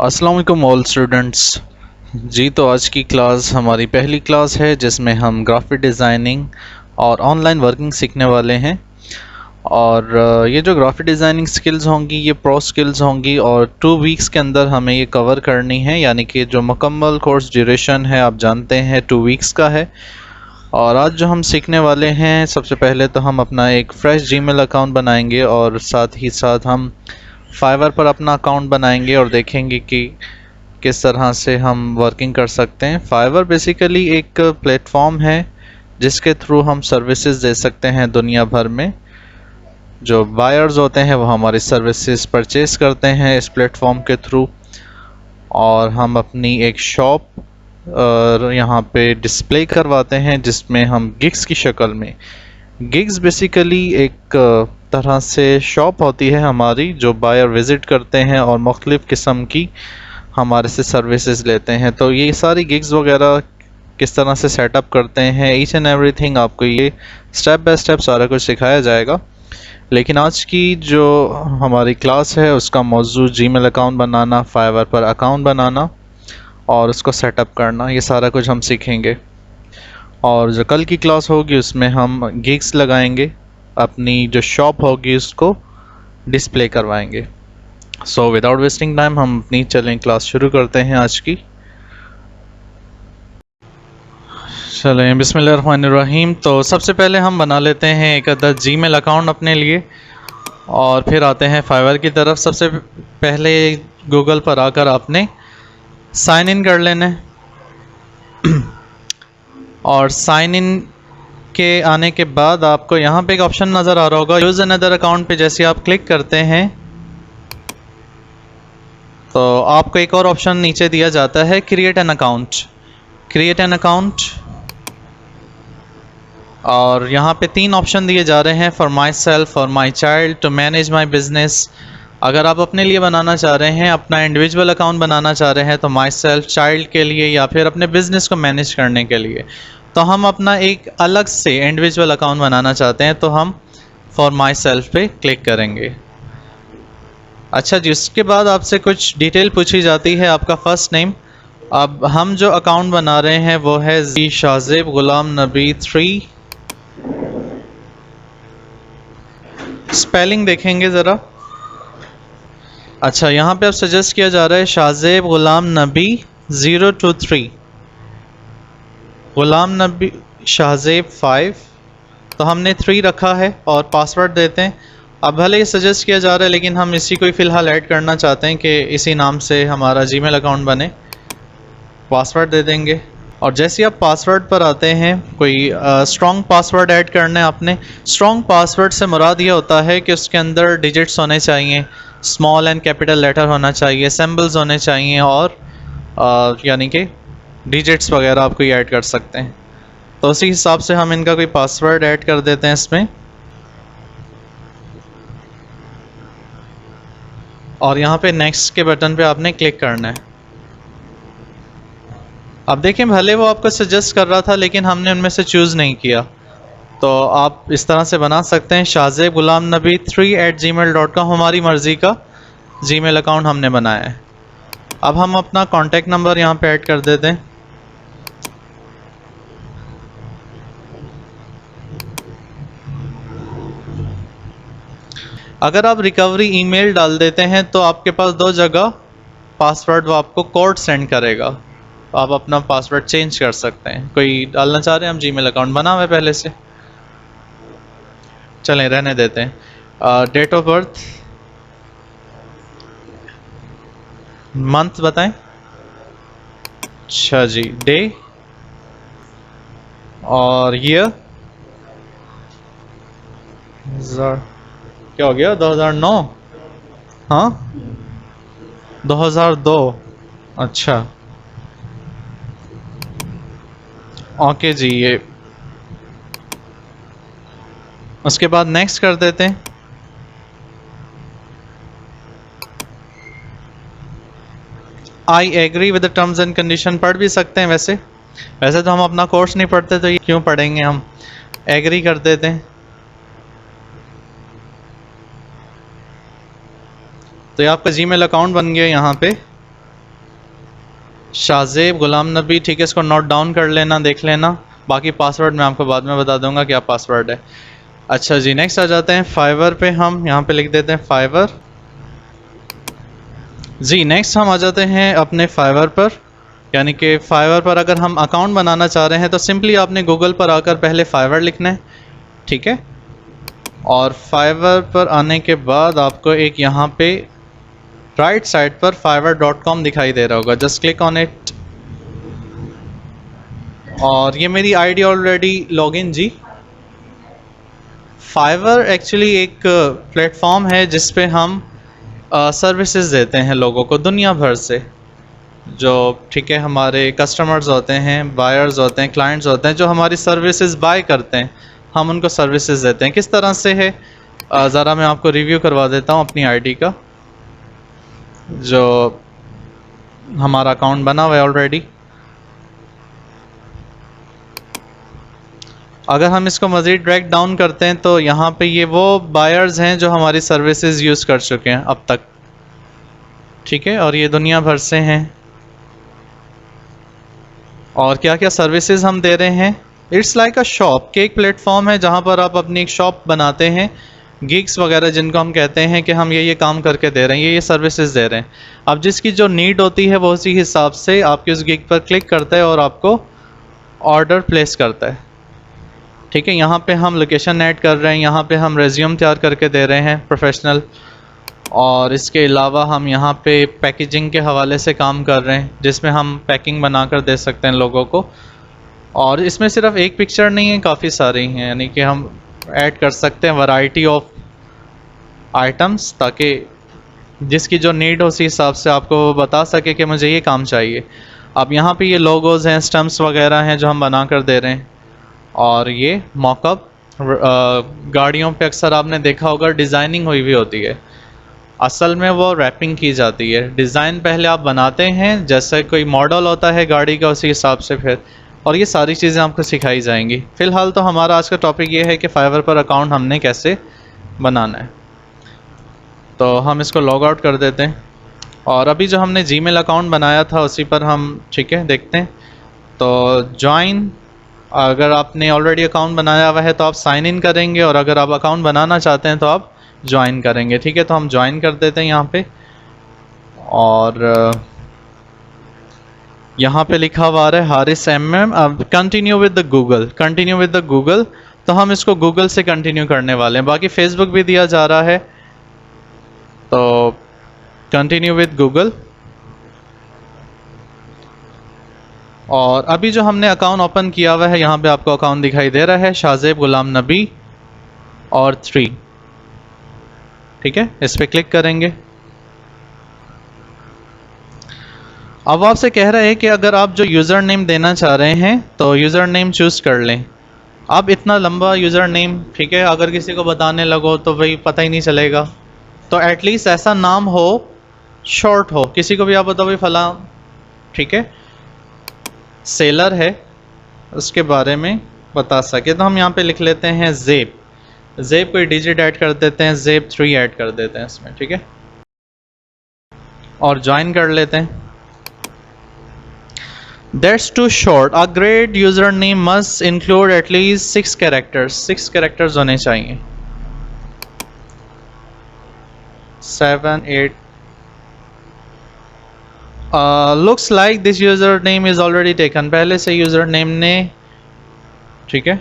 अस्सलाम वालेकुम all students. जी तो आज की क्लास हमारी पहली क्लास है जिसमें हम ग्राफिक डिज़ाइनिंग और ऑनलाइन वर्किंग सीखने वाले हैं। और ये जो ग्राफिक डिज़ाइनिंग स्किल्स होंगी ये प्रो स्किल्स होंगी और 2 वीक्स के अंदर हमें ये कवर करनी है, यानी कि जो मुकम्मल कोर्स ड्यूरेशन है आप जानते हैं 2 वीक्स का है। और आज जो हम सीखने वाले हैं, सबसे पहले तो हम अपना एक फ्रेश जीमेल अकाउंट बनाएंगे और साथ ही साथ हम फाइवर पर अपना अकाउंट बनाएंगे और देखेंगे कि किस तरह से हम वर्किंग कर सकते हैं। फाइवर बेसिकली एक प्लेटफॉर्म है जिसके थ्रू हम सर्विसेज दे सकते हैं दुनिया भर में। जो बायर्स होते हैं वो हमारी सर्विसेज परचेज करते हैं इस प्लेटफॉर्म के थ्रू, और हम अपनी एक शॉप यहाँ पे डिस्प्ले करवाते हैं जिसमें हम गिग्स की शक्ल में, गिग्स बेसिकली एक तरह से शॉप होती है हमारी जो बायर विज़िट करते हैं और मुख्तलिफ़ किस्म की हमारे से सर्विसेज लेते हैं। तो ये सारी गिग्स वगैरह किस तरह से सेटअप करते हैं, ईच एंड एवरीथिंग आपको ये स्टेप बाय स्टेप सारा कुछ सिखाया जाएगा। लेकिन आज की जो हमारी क्लास है उसका मौजू जीमेल अकाउंट बनाना, फाइवर पर अकाउंट बनाना और उसको सेटअप करना, ये सारा कुछ हम सीखेंगे। और जो कल की क्लास होगी उसमें हम गिग्स लगाएंगे, अपनी जो शॉप होगी उसको डिस्प्ले करवाएंगे। सो विदाउट वेस्टिंग टाइम हम अपनी चलें क्लास शुरू करते हैं आज की। चलें बिस्मिल्लाहिर्रहमानिर्रहीम। तो सबसे पहले हम बना लेते हैं एक अदद जीमेल अकाउंट अपने लिए और फिर आते हैं फाइवर की तरफ। सबसे पहले गूगल पर आकर आपने साइन इन कर लेना है और साइन इन के आने के बाद आपको यहाँ पे एक ऑप्शन नज़र आ रहा होगा यूज़ अनदर अकाउंट पे। जैसे आप क्लिक करते हैं तो आपको एक और ऑप्शन नीचे दिया जाता है create an account. Create an account, और यहाँ पे 3 ऑप्शन दिए जा रहे हैं, for myself, for my child, to manage my business. अगर आप अपने लिए बनाना चाह रहे हैं, अपना इंडिविजुअल अकाउंट बनाना चाह रहे हैं तो माई सेल्फ, चाइल्ड के लिए, या फिर अपने बिजनेस को मैनेज करने के लिए। तो हम अपना एक अलग से इंडिविजुअल अकाउंट बनाना चाहते हैं तो हम फॉर माई सेल्फ पे क्लिक करेंगे। अच्छा जी, उसके बाद आपसे कुछ डिटेल पूछी जाती है, आपका फ़र्स्ट नेम। अब हम जो अकाउंट बना रहे हैं वो है जी शाहजेब गुलाम नबी 3। स्पेलिंग देखेंगे ज़रा। अच्छा, यहाँ पे अब सजेस्ट किया जा रहा है शाहजेब गुलाम नबी 023, गुलाम नबी शाहजेब 5, तो हमने 3 रखा है और पासवर्ड देते हैं। अब भले ये सजेस्ट किया जा रहा है लेकिन हम इसी को ही फ़िलहाल ऐड करना चाहते हैं कि इसी नाम से हमारा जीमेल अकाउंट बने। पासवर्ड दे देंगे और जैसे आप पासवर्ड पर आते हैं, कोई स्ट्रॉन्ग पासवर्ड ऐड करना है आपने। स्ट्रॉन्ग पासवर्ड से मुराद ये होता है कि उसके अंदर डिजिट्स होने चाहिए, स्मॉल एंड कैपिटल लेटर होना चाहिए, सिंबल्स होने चाहिए और यानी कि डिजिट्स वगैरह आप कोई ऐड कर सकते हैं। तो उसी हिसाब से हम इनका कोई पासवर्ड ऐड कर देते हैं इसमें, और यहाँ पे नेक्स्ट के बटन पे आपने क्लिक करना है। अब देखें, भले वो आपको सजेस्ट कर रहा था लेकिन हमने उनमें से चूज़ नहीं किया। तो आप इस तरह से बना सकते हैं शाहजेब गुलाम नबी 3@gmail.com, हमारी मर्ज़ी का जीमेल अकाउंट हमने बनाया है। अब हम अपना कॉन्टैक्ट नंबर यहाँ पे ऐड कर देते हैं। अगर आप रिकवरी ईमेल डाल देते हैं तो आपके पास 2 जगह पासवर्ड वो आपको कोड सेंड करेगा, आप अपना पासवर्ड चेंज कर सकते हैं। कोई डालना चाह रहे हैं, हम जीमेल अकाउंट बना हुआ है पहले से, चलें रहने देते हैं। डेट ऑफ बर्थ, मंथ बताएं। अच्छा जी, डे और ईयर। क्या हो गया, 2009? हाँ, 2002। अच्छा ओके जी, ये उसके बाद नेक्स्ट कर देते हैं। I agree with the terms and condition पढ़ भी सकते हैं। वैसे तो हम अपना कोर्स नहीं पढ़ते तो ये क्यों पढ़ेंगे, हम एग्री कर देते हैं। तो ये आपका जीमेल अकाउंट बन गया यहाँ पे। शाहजेब गुलाम नबी, ठीक है, इसको नोट डाउन कर लेना, देख लेना। बाकी पासवर्ड मैं आपको बाद में बता दूंगा क्या पासवर्ड है। अच्छा जी, नेक्स्ट आ जाते हैं फाइवर पे। हम यहाँ पे लिख देते हैं फाइवर। जी नेक्स्ट हम आ जाते हैं अपने फाइवर पर। यानी कि फाइवर पर अगर हम अकाउंट बनाना चाह रहे हैं तो सिंपली आपने गूगल पर आकर पहले फाइवर लिखना है, ठीक है। और फाइवर पर आने के बाद आपको एक यहाँ पे राइट साइड पर fiverr.com दिखाई दे रहा होगा, जस्ट क्लिक ऑन इट। और ये मेरी आईडी ऑलरेडी लॉगिन जी। फाइवर एक्चुअली एक प्लेटफॉर्म है जिस पे हम सर्विसेज देते हैं लोगों को दुनिया भर से, जो ठीक है हमारे कस्टमर्स होते हैं, बायर्स होते हैं, क्लाइंट्स होते हैं जो हमारी सर्विसेज बाय करते हैं, हम उनको सर्विसेज देते हैं। किस तरह से है ज़रा मैं आपको रिव्यू करवा देता हूँ अपनी आईडी का, जो हमारा अकाउंट बना हुआ है ऑलरेडी। अगर हम इसको मज़ीद ड्रैग डाउन करते हैं तो यहाँ पे ये वो बायर्स हैं जो हमारी सर्विसेज यूज़ कर चुके हैं अब तक, ठीक है, और ये दुनिया भर से हैं। और क्या क्या सर्विसेज हम दे रहे हैं, इट्स लाइक अ शॉप, कि एक प्लेटफॉर्म है जहाँ पर आप अपनी एक शॉप बनाते हैं, गिग्स वगैरह जिनको हम कहते हैं कि हम ये काम करके दे रहे हैं, ये सर्विसेज दे रहे हैं। अब जिसकी जो नीड होती है वो उसी हिसाब से आपके उस गिग पर क्लिक करता है और आपको ऑर्डर प्लेस करता है, ठीक है। यहाँ पे हम लोकेशन ऐड कर रहे हैं, यहाँ पे हम रेज्यूम तैयार करके दे रहे हैं प्रोफेशनल, और इसके अलावा हम यहाँ पे पैकेजिंग के हवाले से काम कर रहे हैं जिसमें हम पैकिंग बना कर दे सकते हैं लोगों को। और इसमें सिर्फ एक पिक्चर नहीं है, काफ़ी सारी हैं, यानी कि हम ऐड कर सकते हैं वैरायटी ऑफ आइटम्स, ताकि जिसकी जो नीड हो उसी हिसाब से आपको वो बता सके कि मुझे ये काम चाहिए। अब यहाँ पे ये लोगोज़ हैं, स्टम्प्स वगैरह हैं जो हम बना कर दे रहे हैं। और ये मॉकअप, गाड़ियों पे अक्सर आपने देखा होगा डिज़ाइनिंग हुई हुई होती है, असल में वो रैपिंग की जाती है। डिज़ाइन पहले आप बनाते हैं, जैसे कोई मॉडल होता है गाड़ी का उसी हिसाब से फिर, और ये सारी चीज़ें आपको सिखाई जाएंगी। फ़िलहाल तो हमारा आज का टॉपिक ये है कि फाइवर पर अकाउंट हमने कैसे बनाना है। तो हम इसको लॉग आउट कर देते हैं, और अभी जो हमने जीमेल अकाउंट बनाया था उसी पर हम, ठीक है, देखते हैं। तो ज्वाइन, अगर आपने ऑलरेडी अकाउंट बनाया हुआ है तो आप साइन इन करेंगे, और अगर आप अकाउंट बनाना चाहते हैं तो आप ज्वाइन करेंगे, ठीक है। तो हम ज्वाइन कर देते हैं यहाँ पे, और यहाँ पे लिखा हुआ आ रहा है हारिस MM। अब continue with the Google, continue with the Google, तो हम इसको गूगल से कंटिन्यू करने वाले हैं। बाकी फेसबुक भी दिया जा रहा है, तो कंटिन्यू विद गूगल। और अभी जो हमने अकाउंट ओपन किया हुआ है, यहाँ पे आपको अकाउंट दिखाई दे रहा है शाहजेब गुलाम नबी और 3, ठीक है, इस पर क्लिक करेंगे। अब आपसे कह रहा है कि अगर आप जो यूज़र नेम देना चाह रहे हैं तो यूज़र नेम चूज़ कर लें। अब इतना लंबा यूज़र नेम, ठीक है, अगर किसी को बताने लगो तो भाई पता ही नहीं चलेगा, तो एटलीस्ट ऐसा नाम हो, शॉर्ट हो, किसी को भी आप बताओ भाई फला, ठीक है, सेलर है, उसके बारे में बता सके। तो हम यहाँ पे लिख लेते हैं ज़ेब, ज़ेब कोई डिजिट ऐड कर देते हैं, ज़ेब 3 ऐड कर देते हैं इसमें, ठीक है, और ज्वाइन कर लेते हैं। That's too short. A great username must include at least 6 characters. 6 characters होने चाहिए, 7, 8। Looks like this username is already taken. पहले से username ने, ठीक है,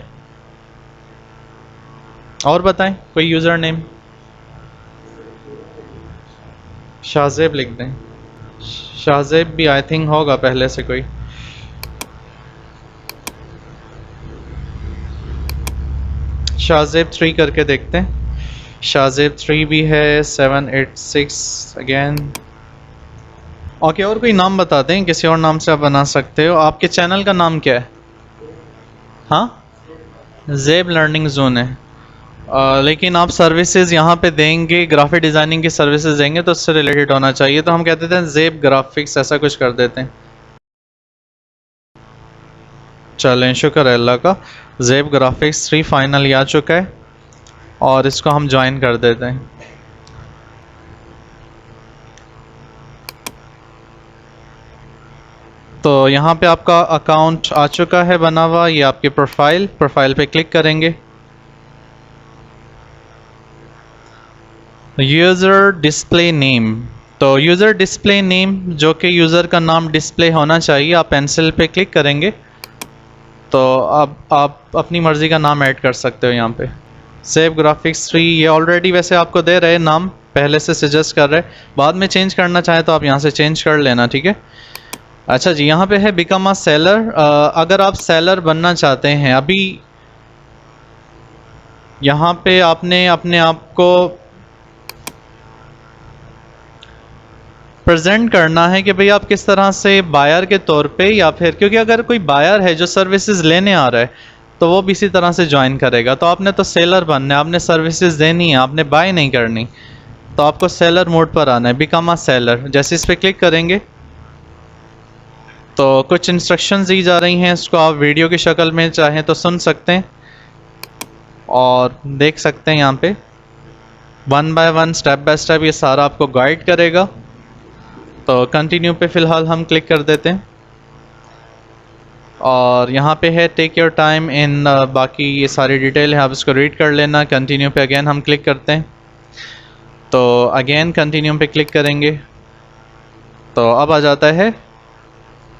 और बताएं कोई username। शाहजेब लिख दें, शाहजेब भी आई थिंक होगा पहले से कोई। शाहजेब 3 करके देखते हैं, शाहजेब 3 भी है, 786 अगेन। ओके, और कोई नाम बता दें, किसी और नाम से आप बना सकते हो। आपके चैनल का नाम क्या है? हाँ, ज़ेब लर्निंग जोन है। लेकिन आप सर्विसेज यहाँ पे देंगे, ग्राफिक डिज़ाइनिंग की सर्विसेज देंगे तो उससे रिलेटेड होना चाहिए, तो हम कहते थे ज़ेब ग्राफिक्स, ऐसा कुछ कर देते हैं। चलें, शुक्र है अल्लाह का, ज़ेब ग्राफिक्स 3 फाइनली आ चुका है, और इसको हम ज्वाइन कर देते हैं। तो यहाँ पे आपका अकाउंट आ चुका है बना हुआ, ये आपकी प्रोफाइल पे क्लिक करेंगे। यूज़र डिस्प्ले नेम, तो यूज़र डिस्प्ले नेम जो कि यूज़र का नाम डिस्प्ले होना चाहिए, आप पेंसिल पे क्लिक करेंगे तो अब आप अपनी मर्ज़ी का नाम ऐड कर सकते हो यहाँ पे। सेव ग्राफिक्स 3 ये ऑलरेडी वैसे आपको दे रहे नाम, पहले से सजेस्ट कर रहे, बाद में चेंज करना चाहे तो आप यहाँ से चेंज कर लेना, ठीक है। अच्छा जी, यहाँ पे है बिकम अ सेलर। अगर आप सेलर बनना चाहते हैं, अभी यहाँ पे आपने अपने आप को प्रेजेंट करना है कि भाई आप किस तरह से बायर के तौर पे, या फिर क्योंकि अगर कोई बायर है जो सर्विसेज लेने आ रहा है तो वो भी इसी तरह से ज्वाइन करेगा। तो आपने तो सेलर बनना है, आपने सर्विसेज देनी है, आपने बाय नहीं करनी, तो आपको सेलर मोड पर आना है, बिकम अ सेलर। जैसे इस पर क्लिक करेंगे तो कुछ इंस्ट्रक्शंस दी जा रही हैं, इसको आप वीडियो की शक्ल में चाहें तो सुन सकते हैं और देख सकते हैं। यहाँ पे 1 बाय 1 स्टेप बाय स्टेप ये सारा आपको गाइड करेगा। तो कंटिन्यू पे फ़िलहाल हम क्लिक कर देते हैं और यहाँ पे है टेक योर टाइम इन, बाकी ये सारी डिटेल है, आप इसको रीड कर लेना। कंटिन्यू पे अगेन हम क्लिक करते हैं, तो अगेन कंटिन्यू पे क्लिक करेंगे तो अब आ जाता है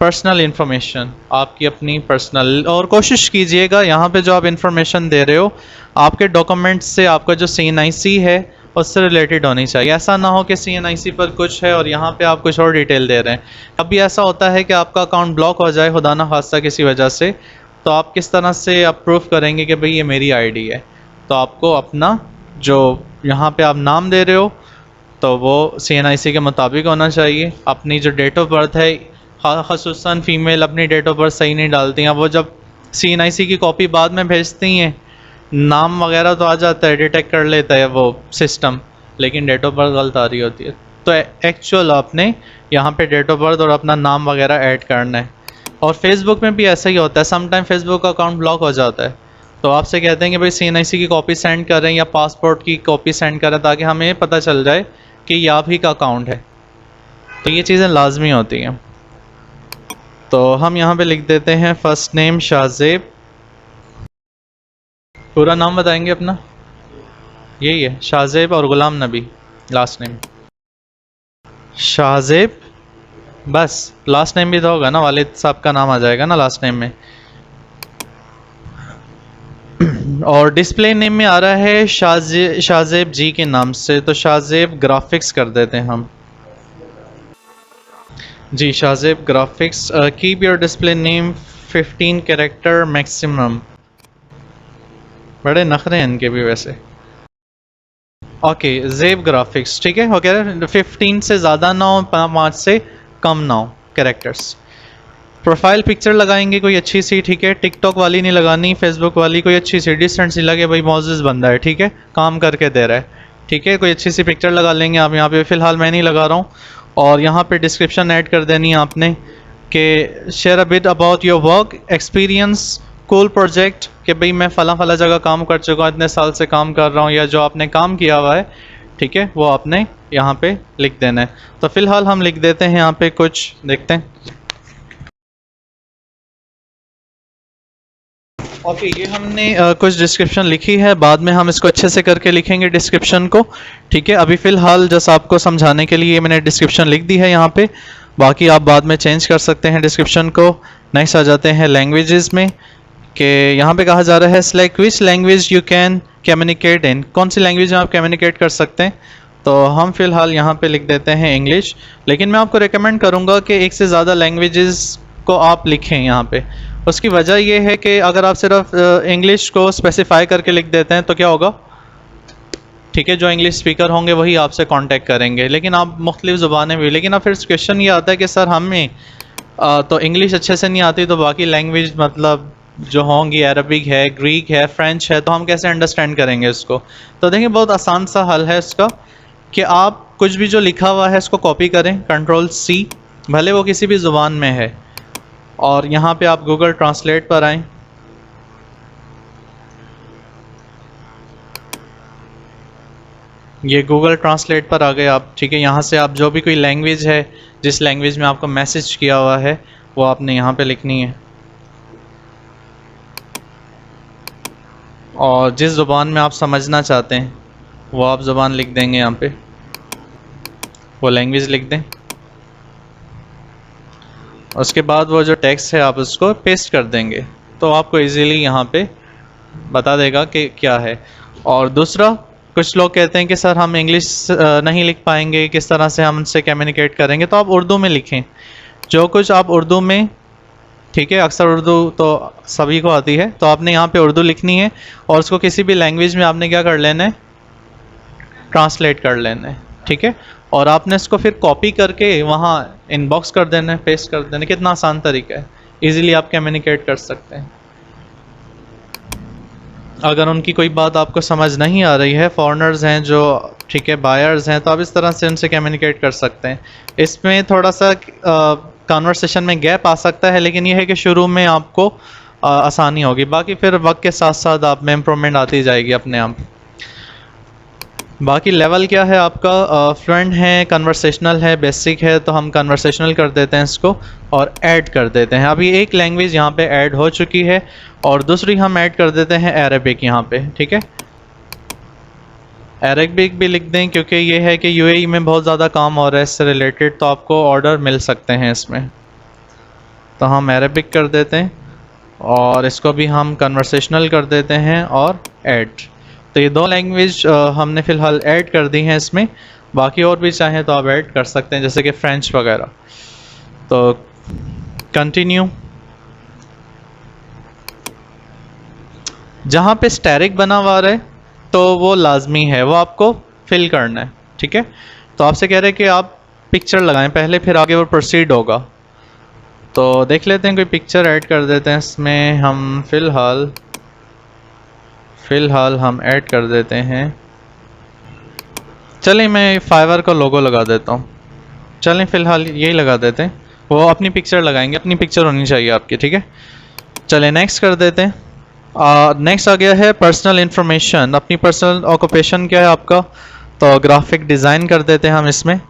पर्सनल इन्फॉर्मेशन, आपकी अपनी पर्सनल। और कोशिश कीजिएगा यहाँ पे जो आप इन्फॉर्मेशन दे रहे हो आपके डॉक्यूमेंट्स से आपका जो CNIC है उससे रिलेटेड होनी चाहिए। ऐसा ना हो कि CNIC पर कुछ है और यहाँ पे आप कुछ और डिटेल दे रहे हैं। कभी ऐसा होता है कि आपका अकाउंट ब्लॉक हो जाए खुदा ना खास्ता किसी वजह से, तो आप किस तरह से आप प्रूफ करेंगे कि भाई ये मेरी ID है। तो आपको अपना जो यहाँ पे आप नाम दे रहे हो तो वो CNIC के मुताबिक होना चाहिए। अपनी जो डेट ऑफ बर्थ है, ख़ुसूसन फ़ीमेल अपनी डेट ऑफ बर्थ सही नहीं डालती हैं, वो जब CNIC की कॉपी बाद में भेजती हैं नाम वगैरह तो आ जाता है, डिटेक्ट कर लेता है वो सिस्टम, लेकिन डेट ऑफ बर्थ गलत आ रही होती है। तो एक्चुअल आपने यहाँ पे डेट ऑफ बर्थ और अपना नाम वगैरह ऐड करना है। और फेसबुक में भी ऐसा ही होता है, समटाइम फेसबुक का अकाउंट ब्लॉक हो जाता है तो आपसे कहते हैं कि भाई CNIC की कॉपी सेंड करें या पासपोर्ट की कॉपी सेंड करें ताकि हमें पता चल जाए कि ये आप ही का अकाउंट है। तो ये चीज़ें लाजमी होती हैं। तो हम यहाँ पे लिख देते हैं फ़र्स्ट नेम शाहज़ेब, पूरा नाम बताएंगे अपना, यही है शाहज़ेब, और ग़ुलाम नबी लास्ट नेम। शाहज़ेब बस, लास्ट नेम भी तो होगा ना, वालिद साहब का नाम आ जाएगा ना लास्ट नेम में। और डिस्प्ले नेम में आ रहा है शाहज़ेब जी के नाम से, तो शाहज़ेब ग्राफिक्स कर देते हैं हम जी, Shahzeb graphics. Keep your display name 15 character maximum. बड़े नखरे हैं इनके भी वैसे। ओके, ज़ेब ग्राफिक्स, ठीक है, हो गया। 15 से ज़्यादा ना हो, 5 से कम ना हो कैरेक्टर्स। प्रोफाइल पिक्चर लगाएंगे कोई अच्छी सी, ठीक है, टिकटॉक वाली नहीं लगानी, फेसबुक वाली, कोई अच्छी सी डिस्टेंस नहीं लगे, भाई मौजूद बंदा है, ठीक है, काम करके दे रहा है, ठीक है, कोई अच्छी सी पिक्चर लगा लेंगे आप यहाँ पे। फ़िलहाल मैं नहीं लगा रहा हूँ। और यहाँ पे डिस्क्रिप्शन ऐड कर देनी है आपने कि share a bit about your work experience, cool project, कि भाई मैं फ़ला जगह काम कर चुका हूँ, इतने साल से काम कर रहा हूँ, या जो आपने काम किया हुआ है, ठीक है, वो आपने यहाँ पे लिख देना है। तो फ़िलहाल हम लिख देते हैं यहाँ पे कुछ, देखते हैं। ओके, ये हमने कुछ डिस्क्रिप्शन लिखी है, बाद में हम इसको अच्छे से करके लिखेंगे डिस्क्रिप्शन को, ठीक है। अभी फ़िलहाल जस्ट आपको समझाने के लिए मैंने डिस्क्रिप्शन लिख दी है यहाँ पे, बाकी आप बाद में चेंज कर सकते हैं डिस्क्रिप्शन को। नेक्स्ट आ जाते हैं लैंग्वेजेस में, कि यहाँ पे कहा जा रहा है select which language you can communicate in, कौन सी लैंग्वेज में आप कम्युनिकेट कर सकते हैं। तो हम फ़िलहाल यहाँ पे लिख देते हैं इंग्लिश, लेकिन मैं आपको रिकमेंड करूँगा कि एक से ज़्यादा लैंग्वेजेस को आप लिखें यहाँ पे। उसकी वजह ये है कि अगर आप सिर्फ इंग्लिश को स्पेसिफाई करके लिख देते हैं तो क्या होगा, ठीक है, जो इंग्लिश स्पीकर होंगे वही आपसे कांटेक्ट करेंगे, लेकिन आप मुख्तलिफ ज़ुबानें भी, लेकिन अब फिर क्वेश्चन ये आता है कि सर हमें तो इंग्लिश अच्छे से नहीं आती, तो बाकी लैंग्वेज मतलब जो होंगी, अरबिक है, ग्रीक है, फ्रेंच है, तो हम कैसे अंडरस्टैंड करेंगे इसको। तो देखिए बहुत आसान सा हल है इसका, कि आप कुछ भी जो लिखा हुआ है इसको कॉपी करें, Ctrl+C, भले वो किसी भी ज़ुबान में है, और यहाँ पे आप गूगल ट्रांसलेट पर आएँ। ये गूगल ट्रांसलेट पर आ गए आप, ठीक है। यहाँ से आप जो भी कोई लैंग्वेज है, जिस लैंग्वेज में आपको मैसेज किया हुआ है, वो आपने यहाँ पे लिखनी है। और जिस ज़ुबान में आप समझना चाहते हैं वो आप ज़ुबान लिख देंगे यहाँ पे, वो लैंग्वेज लिख दें। उसके बाद वो जो टेक्स्ट है आप उसको पेस्ट कर देंगे, तो आपको इजीली यहाँ पे बता देगा कि क्या है। और दूसरा, कुछ लोग कहते हैं कि सर हम इंग्लिश नहीं लिख पाएंगे, किस तरह से हम उनसे कम्युनिकेट करेंगे, तो आप उर्दू में लिखें। जो कुछ आप उर्दू में, ठीक है, अक्सर उर्दू तो सभी को आती है, तो आपने यहाँ पे उर्दू लिखनी है और उसको किसी भी लैंग्वेज में आपने क्या कर लेना है, ट्रांसलेट कर लेना है, ठीक है। और आपने इसको फिर कॉपी करके वहाँ इनबॉक्स कर देना है, पेस्ट कर देना है। कितना आसान तरीका है, इजीली आप कम्युनिकेट कर सकते हैं। अगर उनकी कोई बात आपको समझ नहीं आ रही है, फॉरेनर्स हैं जो, ठीक है, बायर्स हैं, तो आप इस तरह से उनसे कम्युनिकेट कर सकते हैं। इसमें थोड़ा सा कन्वर्सेशन में गैप आ सकता है, लेकिन यह है कि शुरू में आपको आसानी होगी, बाकी फिर वक्त के साथ साथ आप में इम्प्रूवमेंट आती जाएगी अपने आप। बाकी लेवल क्या है आपका, फ्लुएंट है, कन्वर्सेशनल है, बेसिक है, तो हम कन्वर्सेशनल कर देते हैं इसको और ऐड कर देते हैं। अभी एक लैंग्वेज यहाँ पे ऐड हो चुकी है और दूसरी हम ऐड कर देते हैं अरबिक यहाँ पे, ठीक है। अरबिक भी लिख दें क्योंकि ये है कि यूएई में बहुत ज़्यादा काम हो रहा है इससे रिलेटेड, तो आपको ऑर्डर मिल सकते हैं इसमें, तो हम अरबिक कर देते हैं और इसको भी हम कन्वर्सेशनल कर देते हैं और ऐड। तो ये दो लैंग्वेज हमने फ़िलहाल ऐड कर दी हैं इसमें। बाकी और भी चाहें तो आप ऐड कर सकते हैं, जैसे कि फ्रेंच वगैरह। तो कंटिन्यू। जहाँ पे स्टैटिक बना हुआ है तो वो लाजमी है, वो आपको फिल करना है, ठीक है। तो आपसे कह रहे हैं कि आप पिक्चर लगाएं पहले, फिर आगे वो प्रोसीड होगा। तो देख लेते हैं, कोई पिक्चर ऐड कर देते हैं इसमें हम। फ़िलहाल हम ऐड कर देते हैं, चलें मैं फाइवर का लोगो लगा देता हूँ। चलें फ़िलहाल यही लगा देते हैं, वो अपनी पिक्चर लगाएंगे, अपनी पिक्चर होनी चाहिए आपकी, ठीक है। चलें नेक्स्ट कर देते हैं। नेक्स्ट आ गया है पर्सनल इन्फॉर्मेशन। अपनी पर्सनल ऑक्यूपेशन क्या है आपका, तो ग्राफिक डिज़ाइन कर देते हैं हम इसमें।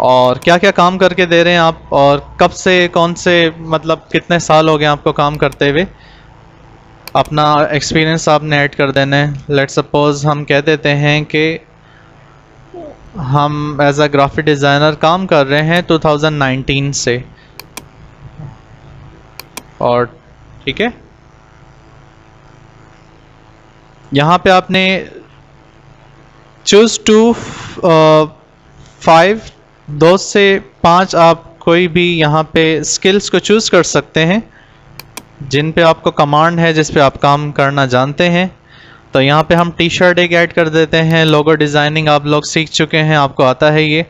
और क्या क्या काम करके दे रहे हैं आप, और कब से, कौन से, मतलब कितने साल हो गए आपको काम करते हुए, अपना एक्सपीरियंस आपने ऐड कर देना है। लेट सपोज हम कह देते हैं कि हम एज अ ग्राफिक डिज़ाइनर काम कर रहे हैं 2019 से, और ठीक है, यहाँ पे आपने चूज़ टू 5, 2 से 5, आप कोई भी यहाँ पे स्किल्स को चूज़ कर सकते हैं जिन पे आपको कमांड है, जिस पे आप काम करना जानते हैं। तो यहाँ पे हम टी शर्ट एक ऐड कर देते हैं। लोगो डिज़ाइनिंग आप लोग सीख चुके हैं, आपको आता है ये।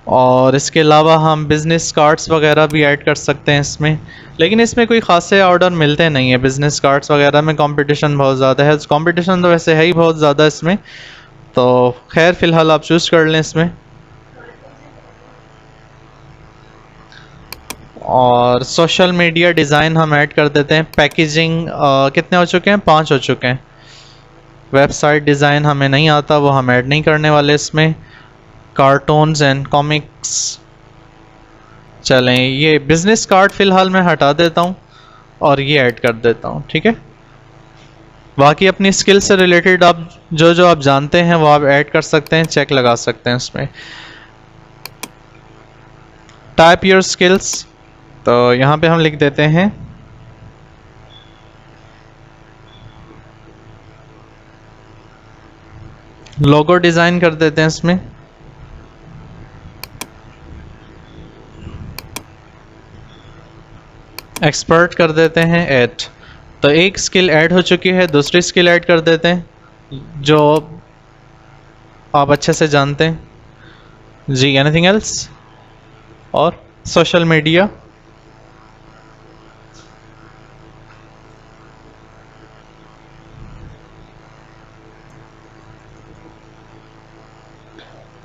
और इसके अलावा हम बिज़नेस कार्ड्स वगैरह भी ऐड कर सकते हैं इसमें, लेकिन इसमें कोई ख़ासे ऑर्डर मिलते नहीं है। बिज़नेस कार्ड्स वगैरह में कंपटीशन बहुत ज़्यादा है, कंपटीशन तो वैसे है ही बहुत ज़्यादा इसमें, तो खैर फ़िलहाल आप चूज़ कर लें इसमें। और सोशल मीडिया डिज़ाइन हम ऐड कर देते हैं। पैकेजिंग कितने हो चुके हैं, 5 हो चुके हैं। वेबसाइट डिज़ाइन हमें नहीं आता, वो हम ऐड नहीं करने वाले इसमें। कार्टून्स एंड कॉमिक्स, चलें ये बिज़नेस कार्ड फ़िलहाल मैं हटा देता हूँ और ये ऐड कर देता हूँ, ठीक है। बाकी अपनी स्किल से रिलेटेड आप जो जो आप जानते हैं वो आप ऐड कर सकते हैं, चेक लगा सकते हैं इसमें। टाइप योर स्किल्स, तो यहाँ पे हम लिख देते हैं लोगो डिज़ाइन कर देते हैं इसमें। एक्सपर्ट कर देते हैं 8। तो एक स्किल ऐड हो चुकी है, दूसरी स्किल ऐड कर देते हैं जो आप अच्छे से जानते हैं जी। एनीथिंग एल्स, और social media,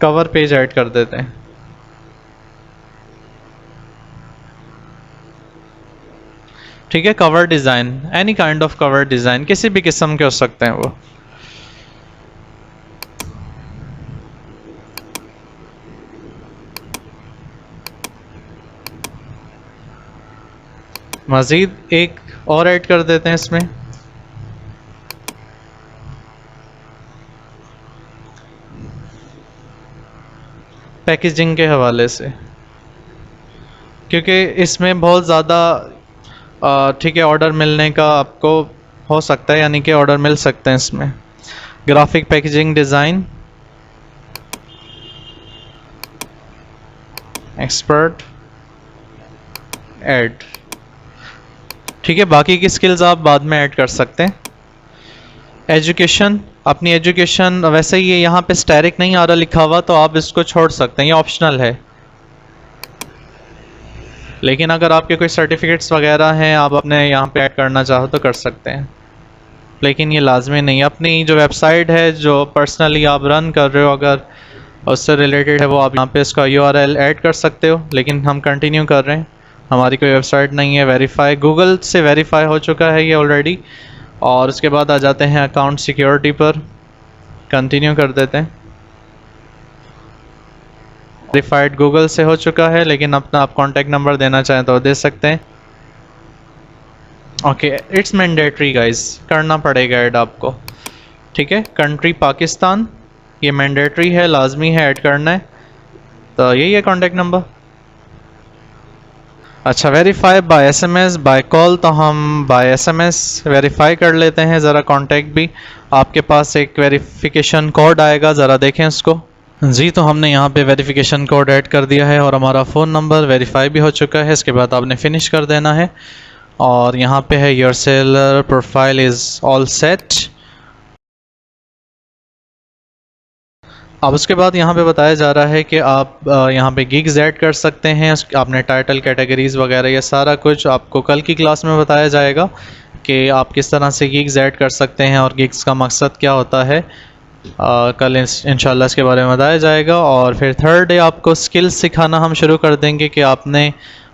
cover page add कर देते हैं, ठीक है। Cover design, any kind of cover design, किसी भी किस्म के हो सकते हैं वो। मज़ीद एक और ऐड कर देते हैं इसमें, पैकेजिंग के हवाले से, क्योंकि इसमें बहुत ज़्यादा ठीक है ऑर्डर मिलने का आपको हो सकता है, यानी कि ऑर्डर मिल सकते हैं इसमें। Graphic packaging design expert add, ठीक है। बाकी की स्किल्स आप बाद में ऐड कर सकते हैं। एजुकेशन, अपनी एजुकेशन वैसे ये यहाँ पे स्टैटिक नहीं आ रहा लिखा हुआ, तो आप इसको छोड़ सकते हैं, ये ऑप्शनल है। लेकिन अगर आपके कोई सर्टिफिकेट्स वगैरह हैं आप अपने यहाँ पे ऐड करना चाहो तो कर सकते हैं, लेकिन ये लाजमी नहीं है। अपनी जो वेबसाइट है जो पर्सनली आप रन कर रहे हो, अगर उससे रिलेटेड है, वो आप यहाँ पे इसका URL ऐड कर सकते हो। लेकिन हम कंटिन्यू कर रहे हैं, हमारी कोई वेबसाइट नहीं है, वेरीफाई गूगल से वेरीफाई हो चुका है ये ऑलरेडी। और उसके बाद आ जाते हैं अकाउंट सिक्योरिटी पर, कंटिन्यू कर देते हैं। वेरीफाइड गूगल से हो चुका है, लेकिन अपना आप कॉन्टैक्ट नंबर देना चाहें तो दे सकते हैं। ओके, इट्स मैंडेटरी गाइस, करना पड़ेगा ऐड आपको, ठीक है। कंट्री पाकिस्तान, ये मैंडेटरी है, लाजमी है ऐड करना है, तो यही है कॉन्टैक्ट नंबर। अच्छा, verify by SMS by call, तो हम बाय SMS वेरीफाई कर लेते हैं। ज़रा कॉन्टैक्ट भी, आपके पास एक वेरिफिकेशन कोड आएगा, ज़रा देखें उसको। जी, तो हमने यहाँ पे वेरिफिकेशन कोड ऐड कर दिया है और हमारा फ़ोन नंबर वेरीफाई भी हो चुका है। इसके बाद आपने फिनिश कर देना है और यहाँ पे है your seller profile is all set. अब उसके बाद यहाँ पे बताया जा रहा है कि आप यहाँ पे गिग्स ऐड कर सकते हैं। आपने टाइटल, कैटेगरीज़ वगैरह, ये सारा कुछ आपको कल की क्लास में बताया जाएगा कि आप किस तरह से गिग्स ऐड कर सकते हैं और गिग्स का मकसद क्या होता है। कल इंशाल्लाह इसके बारे में बताया जाएगा। और फिर थर्ड डे आपको स्किल्स सिखाना हम शुरू कर देंगे कि आपने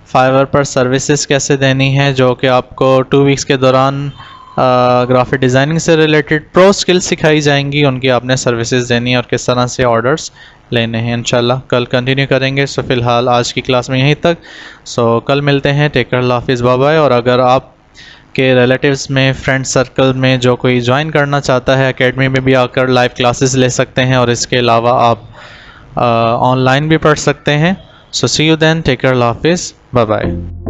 फाइवर पर सर्विसेज कैसे देनी है, जो कि आपको 2 वीक्स के दौरान ग्राफिक डिज़ाइनिंग से रिलेटेड प्रो स्किल्स सिखाई जाएंगी, उनकी आपने सर्विसेज देनी है और किस तरह से ऑर्डर्स लेने हैं। इंशाल्लाह कल कंटिन्यू करेंगे। सो फ़िलहाल आज की क्लास में यहीं तक। सो कल मिलते हैं। टेक केयर, अल्लाह हाफिज़, बाय बाय। और अगर आप के रिलेटिव्स में, फ्रेंड सर्कल में जो कोई ज्वाइन करना चाहता है, एकेडमी में भी आकर लाइव क्लासेस ले सकते हैं, और इसके अलावा आप ऑनलाइन भी पढ़ सकते हैं। सो सी यू देन, टेक केयर, अल्लाह हाफिज़, बाय बाय।